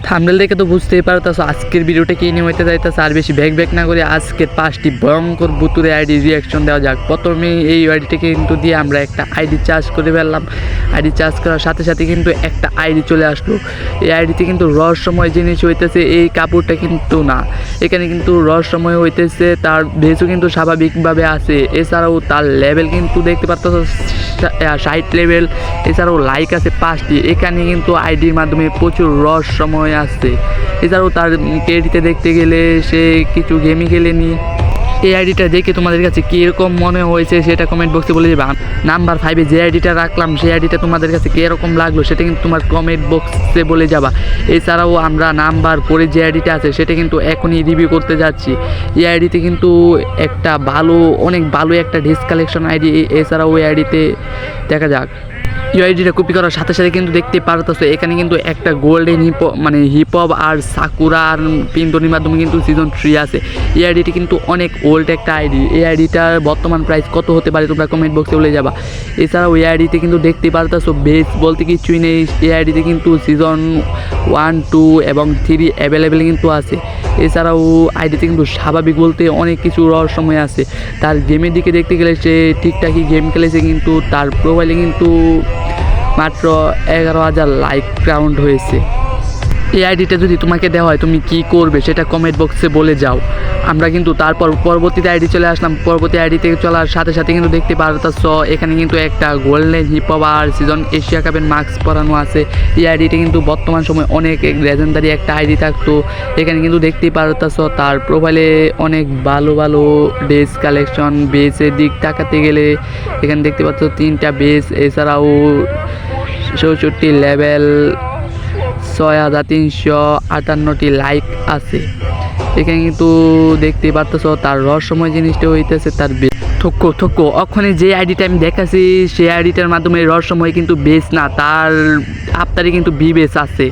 Thumbnail দেখে তো বুঝতেই পারতাছো আজকের ভিডিওটা কি নিয়ে হইতে যাইতেছে। আর বেশি ব্যাক না করে আজকের 5টি ভয়ঙ্কর বুতুরে আইডি রিয়াকশন দেওয়া যাক। প্রথমে এই আইডিটাকে কিন্তু দিয়ে আমরা একটা আইডি চার্জ করে ফেললাম। আইডি চার্জ করার সাথে সাথে কিন্তু একটা আইডি চলে আসলো। এই আইডিতে কিন্তু রহস্যময় জিনিস হইতেছে, এই কাপড়টা কিন্তু না, এখানে কিন্তু রহস্যময় হইতেছে। তার ভেজও কিন্তু স্বাভাবিকভাবে আছে, এছাড়াও তার লেভেল কিন্তু দেখতে পাচ্ছ 60 লেভেল, এছাড়াও লাইক আছে 5টি। এখানে কিন্তু আইডির মাধ্যমে প্রচুর রহস্যময় আসছে। এছাড়াও তার ক্রেডিটে দেখতে গেলে সে কিছু গেমই খেলেনি। এই আইডিটা দেখে তোমাদের কাছে কীরকম মনে হয়েছে সেটা কমেন্ট বক্সে বলে দেবে। নাম্বার 5-এ যে আইডিটা রাখলাম সেই আইডিটা তোমাদের কাছে কীরকম লাগলো সেটা কিন্তু তোমার কমেন্ট বক্সে বলে যাবা। এছাড়াও আমরা নাম্বার 4-এ যে আইডিটা আছে সেটা কিন্তু এখনই রিভিউ করতে যাচ্ছি। এই আইডিতে কিন্তু একটা অনেক ভালো একটা ডিস কালেকশন আইডি। এছাড়াও ওই আইডিতে দেখা যাক। এই আইডিটা কপি করার সাথে সাথে কিন্তু দেখতে পারতেছো এখানে কিন্তু একটা গোল্ডেন হিপহপ আর সাকুরা আর পিন্তনির মাধ্যমে কিন্তু সিজন 3 আছে। এই আইডিটি কিন্তু অনেক ওল্ড একটা আইডি। এই আইডিটার বর্তমান প্রাইস কত হতে পারে তোমরা কমেন্ট বক্সে বলে যাবা। এছাড়াও এই আইডিতে কিন্তু দেখতে পারতেছো বেস বলতে কিছুই নেই। এই আইডিতে কিন্তু সিজন 1, 2 এবং 3 অ্যাভেলেবেল কিন্তু আছে। এছাড়াও আইডিতে কিন্তু স্বাভাবিক বলতে অনেক কিছু রহস্যময় আছে। তার গেমের দিকে দেখতে গেলে সে ঠিকঠাকই গেম খেলেছে, কিন্তু তার প্রোফাইলে কিন্তু মাত্র 11,000 লাইক কাউন্ট হয়েছে। এই আইডিটা যদি তোমাকে দেওয়া হয় তুমি কি করবে সেটা কমেন্ট বক্সে বলে যাও। আমরা কিন্তু তারপর পরবর্তীতে আইডি চলে আসলাম। পরবর্তী আইডি থেকে চলার সাথে সাথে কিন্তু দেখতে পারতেছ এখানে কিন্তু একটা গোল্ডেন হিপহপ আর সিজন এশিয়া কাপের মাস্ক পরানো আছে। এই আইডিটা কিন্তু বর্তমান সময় অনেক লেজেন্ডারি একটা আইডি থাকতো। এখানে কিন্তু দেখতেই পারতেছ তার প্রোফাইলে অনেক ভালো ড্রেস কালেকশন। বেসের দিক তাকাতে গেলে এখানে দেখতে পাচ্ছ 3টা বেস, এছাড়াও 64 লেভেল, 6,358টি লাইক আছে। এখানে কিন্তু দেখতে পারতেছ তার রহস্যময় জিনিসটা হইতেছে তার থক্কো ওখানে যে আইডিটা আমি দেখাচ্ছি সেই আইডিটার মাধ্যমে রহস্যময় কিন্তু বেস না, তার আপনারই কিন্তু বি বেস আছে।